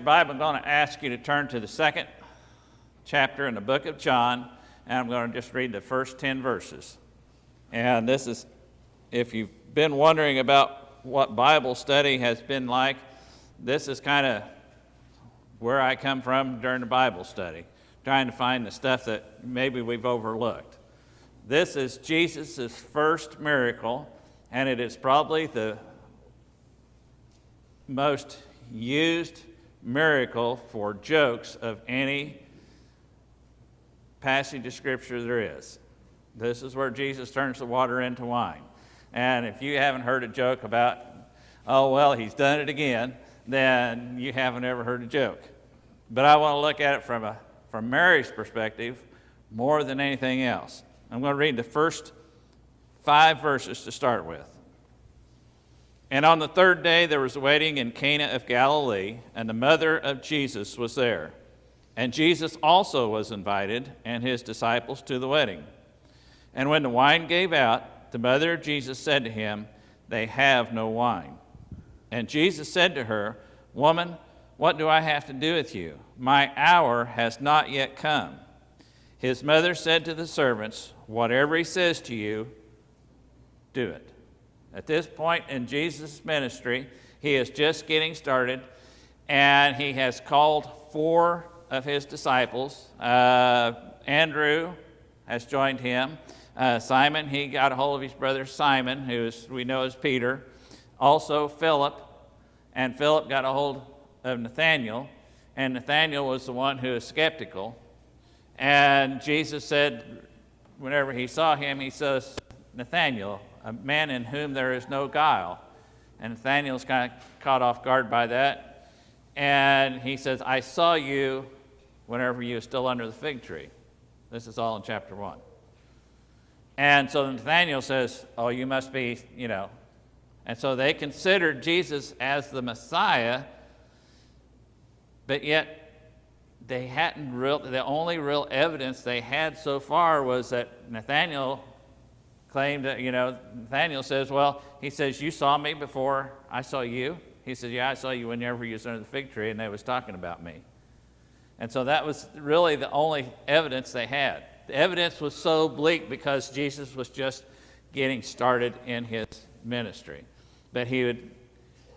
Bible, I'm going to ask you to turn to the second chapter in the book of John, and I'm going to just read the first 10 verses. And this is, if you've been wondering about what Bible study has been like, this is kind of where I come from during the Bible study, trying to find the stuff that maybe we've overlooked. This is Jesus' first miracle, and it is probably the most used miracle for jokes of any passage of Scripture there is. This is where Jesus turns the water into wine. And if you haven't heard a joke about, oh, well, he's done it again, then you haven't ever heard a joke. But I want to look at it from Mary's perspective more than anything else. I'm going to read the first 5 verses to start with. And on the third day there was a wedding in Cana of Galilee, and the mother of Jesus was there. And Jesus also was invited, and his disciples, to the wedding. And when the wine gave out, the mother of Jesus said to him, "They have no wine." And Jesus said to her, "Woman, what do I have to do with you? My hour has not yet come." His mother said to the servants, "Whatever he says to you, do it." At this point in Jesus' ministry, he is just getting started, and he has called 4 of his disciples. Andrew has joined him. Simon, he got a hold of his brother Simon, who we know as Peter. Also Philip, and Philip got a hold of Nathanael, and Nathanael was the one who was skeptical. And Jesus said, whenever he saw him, he says, "Nathanael, a man in whom there is no guile." And Nathanael's kind of caught off guard by that. And he says, "I saw you whenever you were still under the fig tree." This is all in chapter 1. And so Nathanael says, "Oh, you must be, And so they considered Jesus as the Messiah, but yet the only real evidence they had so far was that Nathanael claimed that, Nathanael says, he says, "You saw me before I saw you." He says, "Yeah, I saw you whenever you was under the fig tree," and they was talking about me. And so that was really the only evidence they had. The evidence was so bleak because Jesus was just getting started in his ministry. But he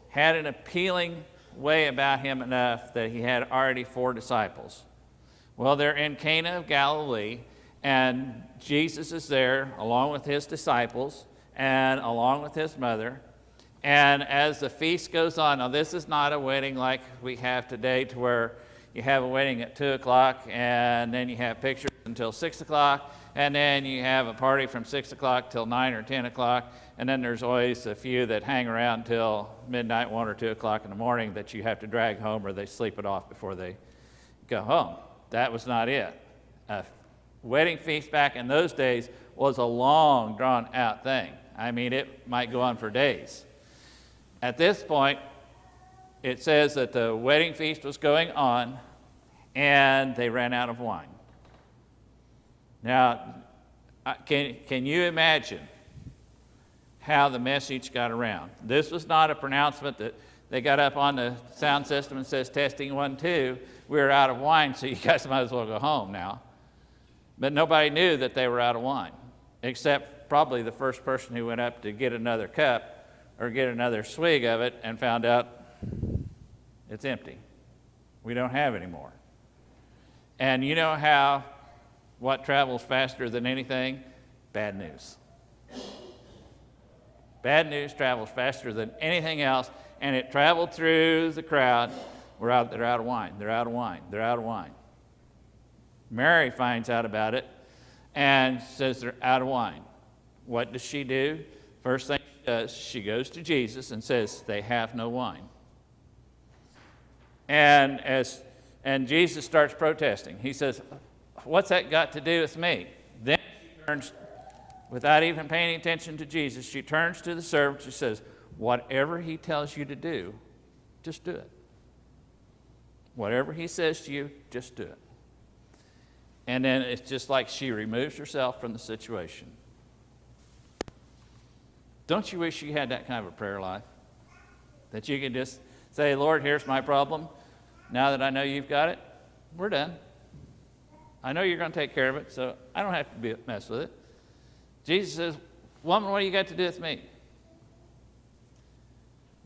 had an appealing way about him enough that he had already 4 disciples. Well, they're in Cana of Galilee, and Jesus is there along with his disciples and along with his mother. And as the feast goes on, now this is not a wedding like we have today, to where you have a wedding at 2 o'clock and then you have pictures until 6 o'clock, and then you have a party from 6 o'clock till 9 or 10 o'clock, and then there's always a few that hang around till midnight, 1 or 2 o'clock in the morning that you have to drag home, or they sleep it off before they go home. That was not it. A wedding feast back in those days was a long, drawn-out thing. I mean, it might go on for days. At this point, it says that the wedding feast was going on, and they ran out of wine. Now, can you imagine how the message got around? This was not a pronouncement that they got up on the sound system and says, "Testing 1, 2, we're out of wine, so you guys might as well go home now." But nobody knew that they were out of wine, except probably the first person who went up to get another cup or get another swig of it and found out it's empty. We don't have any more. And you know what travels faster than anything? Bad news. Bad news travels faster than anything else, and it traveled through the crowd. They're out of wine. They're out of wine. They're out of wine. Mary finds out about it and says they're out of wine. What does she do? First thing she does, she goes to Jesus and says, "They have no wine." And Jesus starts protesting. He says, "What's that got to do with me?" Then she turns, without even paying attention to Jesus, she turns to the servant. She says, "Whatever he tells you to do, just do it. Whatever he says to you, just do it." And then it's just like she removes herself from the situation. Don't you wish you had that kind of a prayer life? That you could just say, "Lord, here's my problem. now that I know you've got it, we're done. I know you're going to take care of it, so I don't have to mess with it. Jesus says, woman, what do you got to do with me?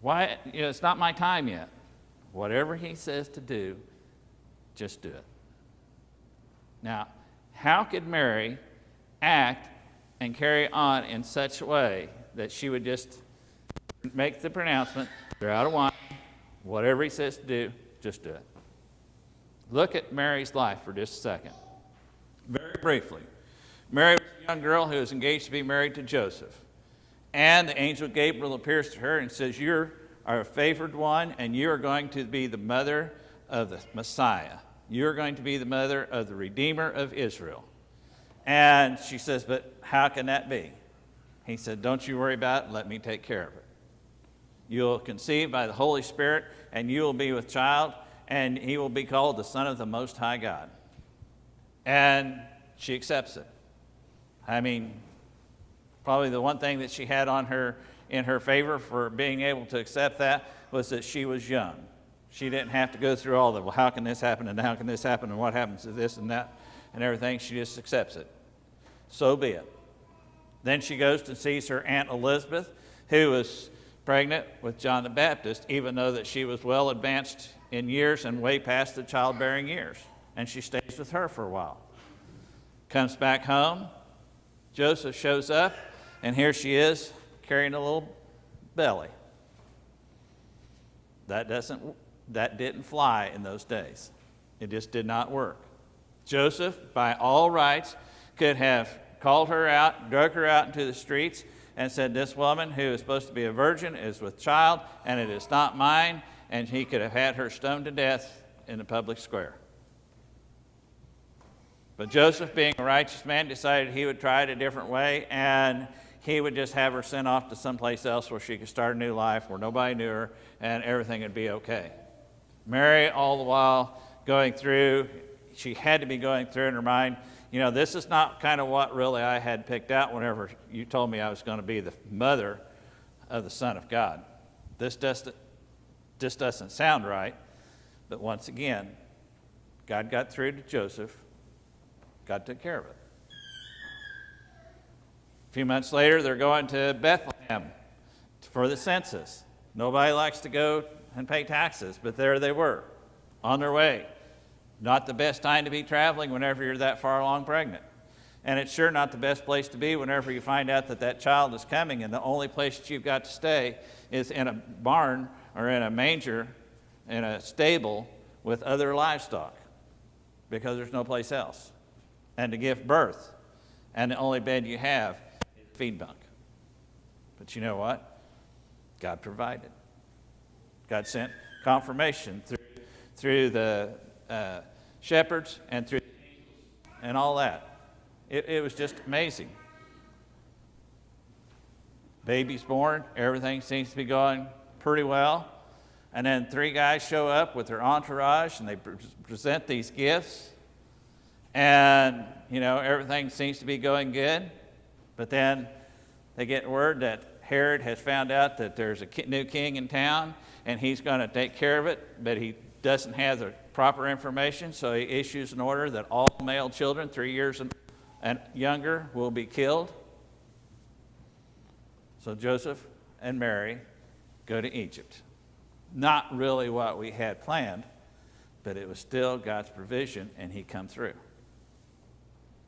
Why? It's not my time yet. Whatever he says to do, just do it. Now, how could Mary act and carry on in such a way that she would just make the pronouncement, they're out of wine, whatever he says to do, just do it? Look at Mary's life for just a second. Very briefly. Mary was a young girl who was engaged to be married to Joseph. And the angel Gabriel appears to her and says, you are a favored one, and you are going to be the mother of the Messiah. You're going to be the mother of the Redeemer of Israel. And she says, but how can that be? He said, don't you worry about it. Let me take care of it. You'll conceive by the Holy Spirit, and you will be with child, and he will be called the Son of the Most High God. And she accepts it. I mean, probably the one thing that she had in her favor for being able to accept that was that she was young. She didn't have to go through all the, well, how can this happen, and how can this happen, and what happens to this and that, and everything. She just accepts it. So be it. Then she goes to sees her Aunt Elizabeth, who was pregnant with John the Baptist, even though that she was well advanced in years and way past the childbearing years. And she stays with her for a while. Comes back home. Joseph shows up, and here she is carrying a little belly. That didn't fly in those days. It just did not work. Joseph, by all rights, could have called her out, drug her out into the streets, and said, this woman who is supposed to be a virgin is with child, and it is not mine, and he could have had her stoned to death in the public square. But Joseph, being a righteous man, decided he would try it a different way, and he would just have her sent off to someplace else where she could start a new life, where nobody knew her, and everything would be okay. Mary, all the while going through, she had to be going through in her mind, this is not kind of what really I had picked out whenever you told me I was going to be the mother of the Son of God. This doesn't sound right, but once again, God got through to Joseph. God took care of it. A few months later, they're going to Bethlehem for the census. Nobody likes to go and pay taxes, but there they were, on their way. Not the best time to be traveling whenever you're that far along pregnant. And it's sure not the best place to be whenever you find out that child is coming, and the only place that you've got to stay is in a barn or in a manger, in a stable with other livestock, because there's no place else. And to give birth, and the only bed you have is a feed bunk. But you know what? God provided. God sent confirmation through the shepherds and through the angels and all that. It was just amazing. Baby's born, everything seems to be going pretty well. And then 3 guys show up with their entourage, and they present these gifts. And, everything seems to be going good. But then they get word that Herod has found out that there's a new king in town, and he's going to take care of it, but he doesn't have the proper information, so he issues an order that all male children 3 years and younger will be killed. So Joseph and Mary go to Egypt. Not really what we had planned, but it was still God's provision, and he come through.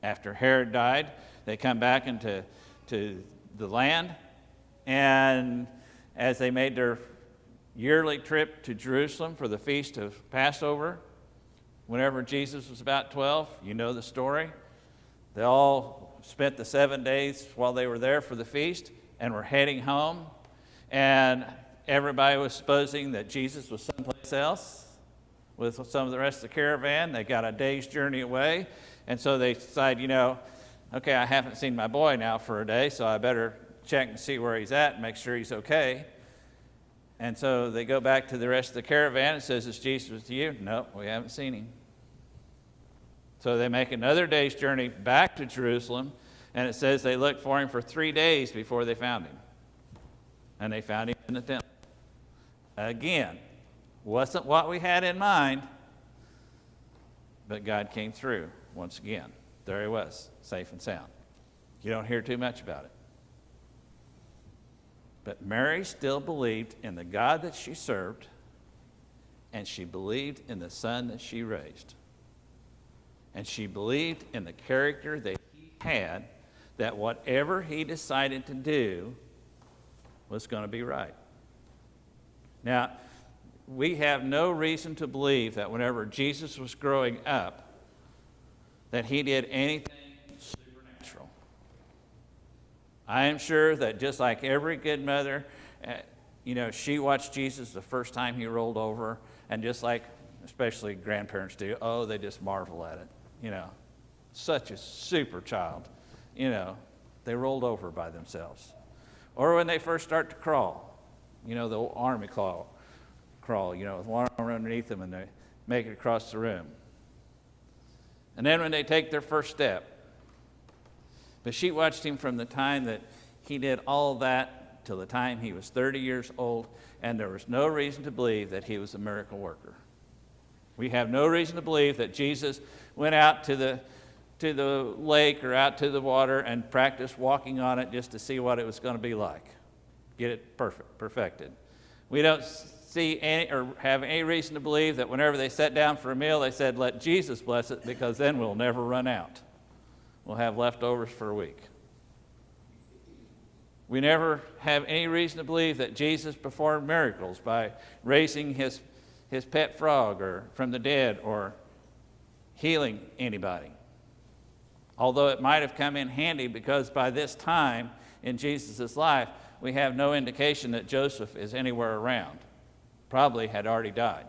After Herod died, they come back into the land, and as they made their yearly trip to Jerusalem for the feast of Passover, whenever Jesus was about 12, you know the story. They all spent the 7 days while they were there for the feast and were heading home, and everybody was supposing that Jesus was someplace else with some of the rest of the caravan. They got a day's journey away, and so they decide, okay, I haven't seen my boy now for a day, so I better check and see where he's at and make sure he's okay. And so they go back to the rest of the caravan and says, is Jesus with you? No, we haven't seen him. So they make another day's journey back to Jerusalem, and it says they looked for him for 3 days before they found him. And they found him in the temple. Again, Wasn't what we had in mind, but God came through once again. There he was, safe and sound. You don't hear too much about it. But Mary still believed in the God that she served, and she believed in the son that she raised. And she believed in the character that he had, that whatever he decided to do was going to be right. Now, we have no reason to believe that whenever Jesus was growing up, that he did anything supernatural. I am sure that just like every good mother, she watched Jesus the first time he rolled over, and just like especially grandparents do, they just marvel at it. Such a super child. They rolled over by themselves. Or when they first start to crawl, the old army crawl, with one arm underneath them, and they make it across the room. And then when they take their first step. But she watched him from the time that he did all that till the time he was 30 years old, and there was no reason to believe that he was a miracle worker. We have no reason to believe that Jesus went out to the lake or out to the water and practiced walking on it just to see what it was going to be like. Get it perfected. We don't see any or have any reason to believe that whenever they sat down for a meal, they said, "Let Jesus bless it, because then we'll never run out. We'll have leftovers for a week." We never have any reason to believe that Jesus performed miracles by raising his pet frog or from the dead or healing anybody. Although it might have come in handy, because by this time in Jesus' life, we have no indication that Joseph is anywhere around. Probably had already died.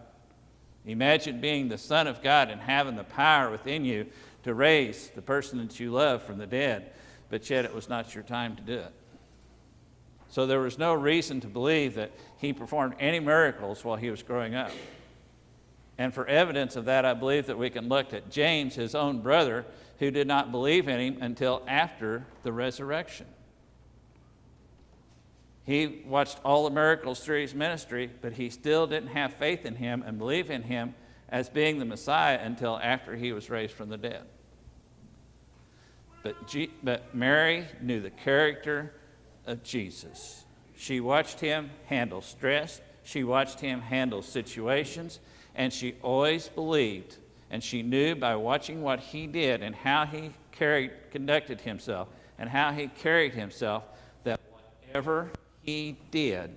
Imagine being the Son of God and having the power within you to raise the person that you love from the dead, but yet it was not your time to do it. So there was no reason to believe that he performed any miracles while he was growing up. And for evidence of that, I believe that we can look at James, his own brother, who did not believe in him until after the resurrection. He watched all the miracles through his ministry, but he still didn't have faith in him and believe in him as being the Messiah until after he was raised from the dead. But Mary knew the character of Jesus. She watched him handle stress. She watched him handle situations. And she always believed, and she knew by watching what he did and how he conducted himself and how he carried himself, that whatever he did,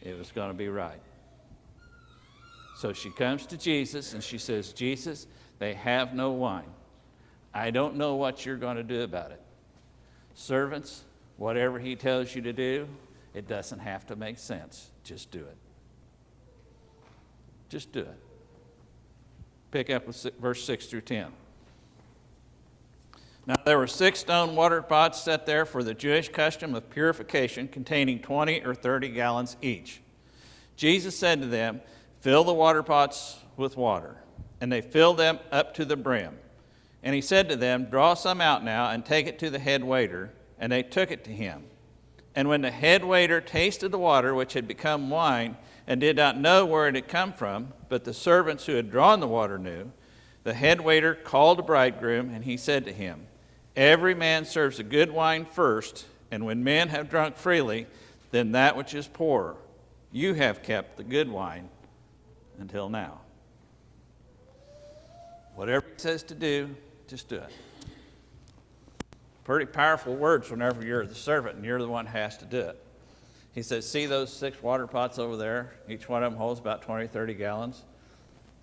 it was going to be right. So she comes to Jesus and she says, "Jesus, they have no wine. I don't know what you're going to do about it. Servants, whatever he tells you to do, it doesn't have to make sense. Just do it. Just do it." Pick up with verse 6 through 10. Now there were 6 stone water pots set there for the Jewish custom of purification, containing 20 or 30 gallons each. Jesus said to them, "Fill the water pots with water." And they filled them up to the brim. And he said to them, "Draw some out now and take it to the head waiter." And they took it to him. And when the head waiter tasted the water, which had become wine, and did not know where it had come from, but the servants who had drawn the water knew, the head waiter called the bridegroom, and he said to him, "Every man serves the good wine first, and when men have drunk freely, then that which is poor. You have kept the good wine until now." Whatever he says to do, just do it. Pretty powerful words whenever you're the servant and you're the one who has to do it. He says, "See those 6 water pots over there? Each one of them holds about 20, 30 gallons.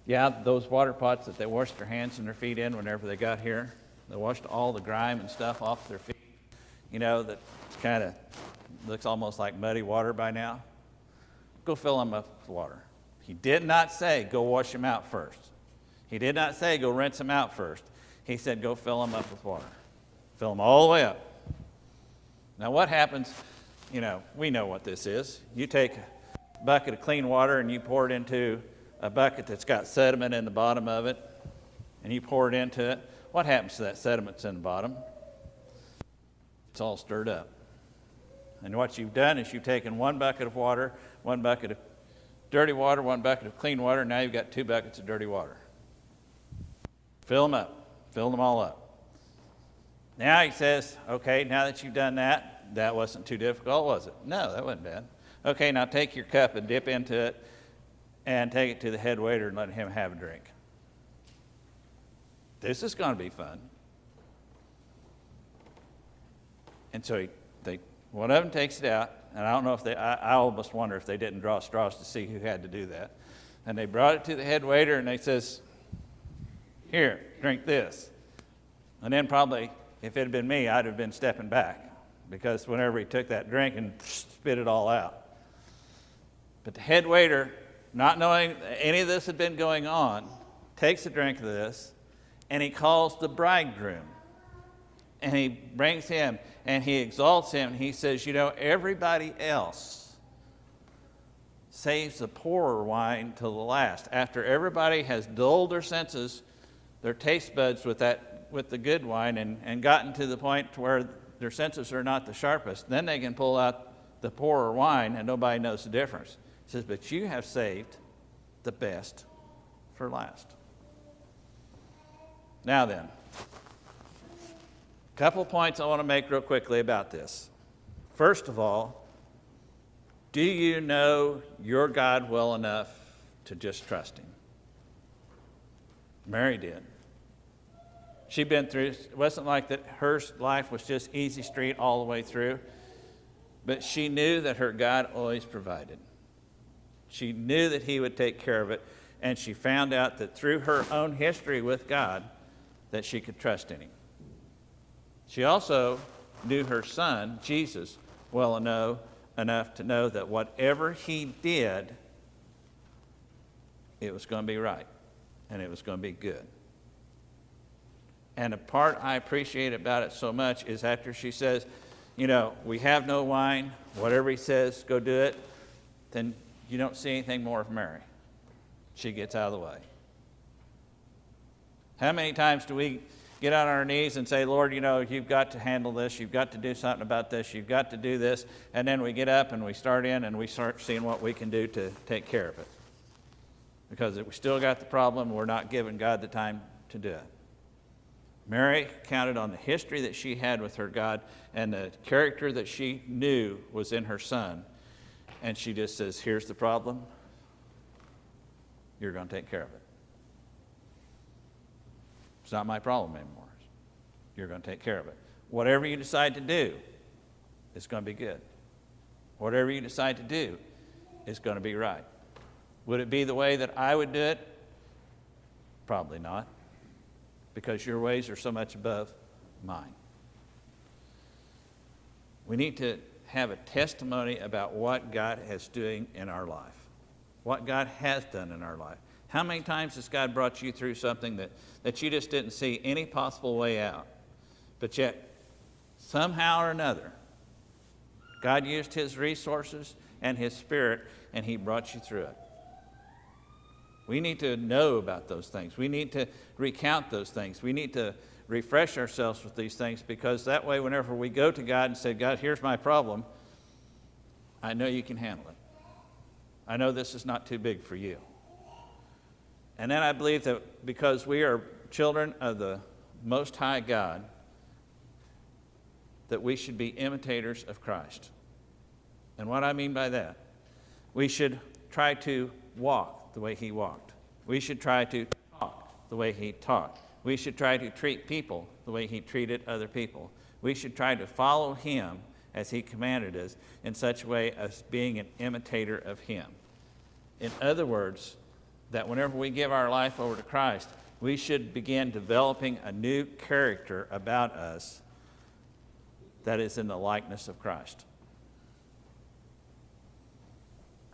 Yeah, those water pots that they washed their hands and their feet in whenever they got here. They washed all the grime and stuff off their feet. That kind of looks almost like muddy water by now. Go fill them up with water." He did not say, "Go wash them out first." He did not say, "Go rinse them out first." He said, "Go fill them up with water." Fill them all the way up. Now what happens, we know what this is. You take a bucket of clean water and you pour it into a bucket that's got sediment in the bottom of it, and you pour it into it. What happens to that sediment that's in the bottom? It's all stirred up. And what you've done is you've taken one bucket of water, one bucket of dirty water, one bucket of clean water. Now you've got 2 buckets of dirty water. Fill them up. Fill them all up. Now he says, okay, now that you've done that, that wasn't too difficult, was it? No, that wasn't bad. Okay, now take your cup and dip into it and take it to the head waiter and let him have a drink. This is going to be fun. And so one of them takes it out, and I don't know if I almost wonder if they didn't draw straws to see who had to do that. And they brought it to the head waiter, and they says, here, drink this. And then probably, if it had been me, I'd have been stepping back, because whenever he took that drink and spit it all out. But the head waiter, not knowing any of this had been going on, takes a drink of this, and he calls the bridegroom. And he brings him, and he exalts him, and he says, you know, everybody else saves the poorer wine till the last. After everybody has dulled their senses, their taste buds with the good wine, and gotten to the point where their senses are not the sharpest, then they can pull out the poorer wine, and nobody knows the difference. He says, but you have saved the best for last. Now then, a couple points I want to make real quickly about this. First of all, do you know your God well enough to just trust him? Mary did. She'd been through, it wasn't like that her life was just easy street all the way through, but she knew that her God always provided. She knew that he would take care of it, and she found out that through her own history with God, that she could trust in him. She also knew her son, Jesus, well enough to know that whatever he did, it was going to be right, and it was going to be good. And the part I appreciate about it so much is after she says, you know, we have no wine, whatever he says, go do it, then you don't see anything more of Mary. She gets out of the way. How many times do we get on our knees and say, Lord, you know, you've got to handle this, you've got to do something about this, you've got to do this, and then we get up and we start in and we start seeing what we can do to take care of it. Because if we still got the problem, we're not giving God the time to do it. Mary counted on the history that she had with her God and the character that she knew was in her son. And she just says, here's the problem. You're going to take care of it. It's not my problem anymore. You're going to take care of it. Whatever you decide to do, it's going to be good. Whatever you decide to do, it's going to be right. Would it be the way that I would do it? Probably not, because your ways are so much above mine. We need to have a testimony about what God is doing in our life, what God has done in our life. How many times has God brought you through something that you just didn't see any possible way out, but yet somehow or another, God used his resources and his spirit, and he brought you through it. We need to know about those things. We need to recount those things. We need to refresh ourselves with these things, because that way whenever we go to God and say, God, here's my problem, I know you can handle it. I know this is not too big for you. And then I believe that because we are children of the Most High God, that we should be imitators of Christ. And what I mean by that, we should try to walk the way he walked. We should try to talk the way he talked. We should try to treat people the way he treated other people. We should try to follow him as he commanded us in such a way as being an imitator of him. In other words, that whenever we give our life over to Christ, we should begin developing a new character about us that is in the likeness of Christ.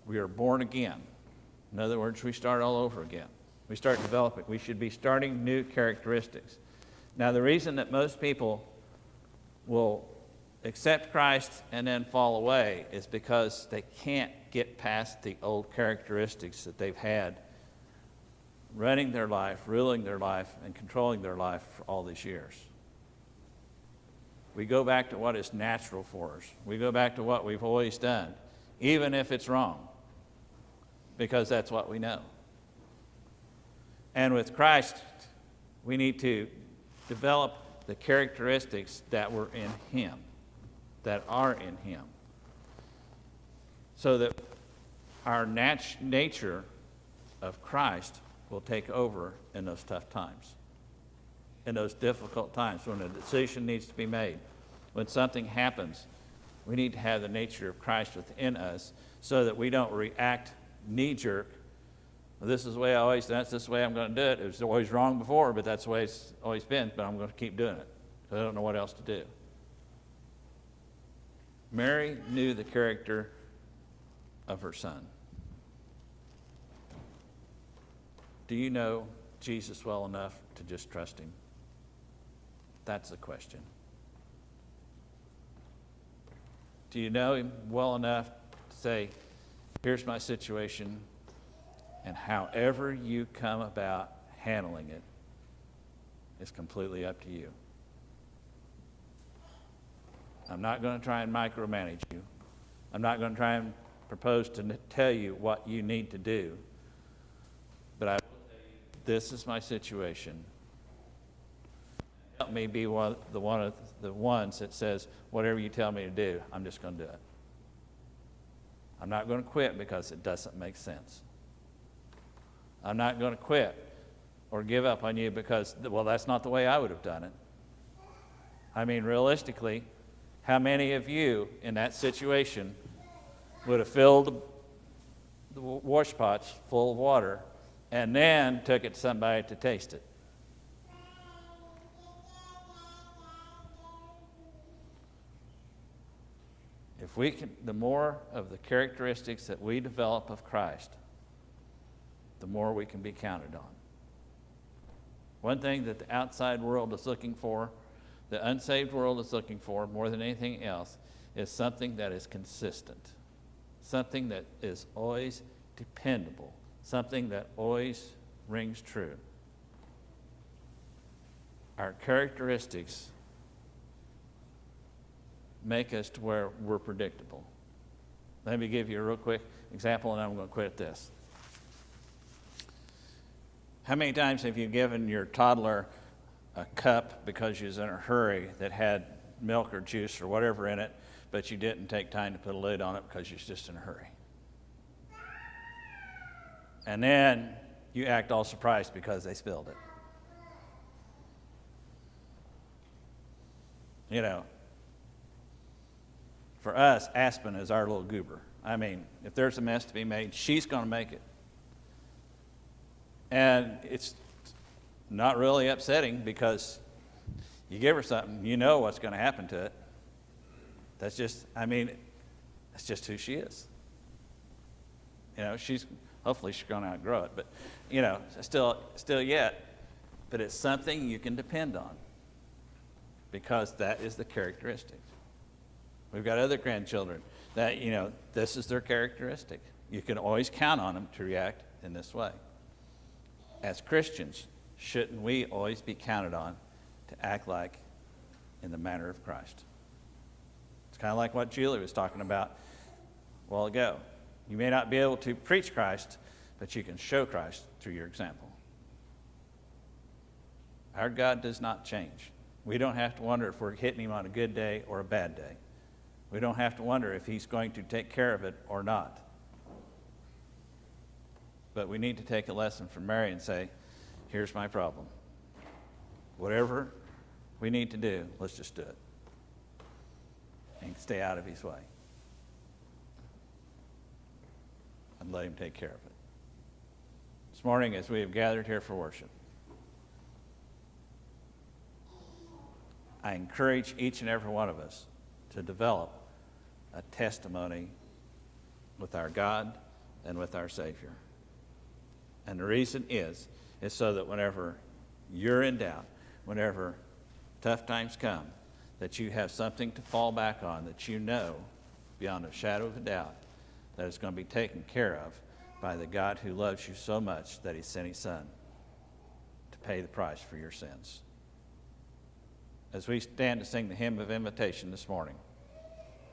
We are born again. In other words, we start all over again. We start developing. We should be starting new characteristics. Now, the reason that most people will accept Christ and then fall away is because they can't get past the old characteristics that they've had running their life, ruling their life, and controlling their life for all these years. We go back to what is natural for us. We go back to what we've always done, even if it's wrong. because that's what we know. And with Christ, we need to develop the characteristics that were in him, that are in him, so that our nature of Christ will take over in those tough times, in those difficult times when a decision needs to be made. When something happens, we need to have the nature of Christ within us so that we don't react knee-jerk. This is the way I always done it. This is the way I'm going to do it. It was always wrong before, but that's the way it's always been, but I'm going to keep doing it. I don't know what else to do. Mary knew the character of her son. Do you know Jesus well enough to just trust him? That's the question. Do you know him well enough to say, here's my situation, and however you come about handling it is completely up to you. I'm not going to try and micromanage you. I'm not going to try and propose to tell you what you need to do. But I will tell you, this is my situation. Help me be one of the ones that says, whatever you tell me to do, I'm just going to do it. I'm not going to quit because it doesn't make sense. I'm not going to quit or give up on you because, well, that's not the way I would have done it. I mean, realistically, how many of you in that situation would have filled the wash pots full of water and then took it to somebody to taste it? If we can, the more of the characteristics that we develop of Christ, the more we can be counted on. One thing that the outside world is looking for, the unsaved world is looking for more than anything else, is something that is consistent, something that is always dependable, something that always rings true. Our characteristics make us to where we're predictable. Let me give you a real quick example, and I'm going to quit at this. How many times have you given your toddler a cup because you was in a hurry that had milk or juice or whatever in it, but you didn't take time to put a lid on it because you was just in a hurry? And then you act all surprised because they spilled it. You know, for us, Aspen is our little goober. I mean, if there's a mess to be made, she's going to make it. And it's not really upsetting because you give her something, you know what's going to happen to it. That's just, I mean, that's just who she is. You know, hopefully she's going to outgrow it, but, you know, still yet. But it's something you can depend on because that is the characteristic. We've got other grandchildren that, you know, this is their characteristic. You can always count on them to react in this way. As Christians, shouldn't we always be counted on to act like in the manner of Christ? It's kind of like what Julie was talking about a while ago. You may not be able to preach Christ, but you can show Christ through your example. Our God does not change. We don't have to wonder if we're hitting him on a good day or a bad day. We don't have to wonder if he's going to take care of it or not. But we need to take a lesson from Mary and say, here's my problem. Whatever we need to do, let's just do it. And stay out of his way. And let him take care of it. This morning, as we have gathered here for worship, I encourage each and every one of us to develop a testimony with our God and with our Savior. And the reason is so that whenever you're in doubt, whenever tough times come, that you have something to fall back on, that you know beyond a shadow of a doubt that it's going to be taken care of by the God who loves you so much that he sent his Son to pay the price for your sins. As we stand to sing the hymn of invitation this morning,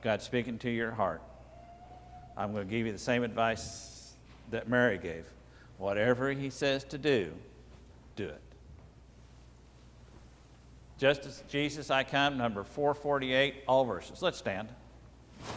God speaking to your heart, I'm going to give you the same advice that Mary gave. Whatever he says to do, do it. Just as Jesus I come, number 448, all verses. Let's stand.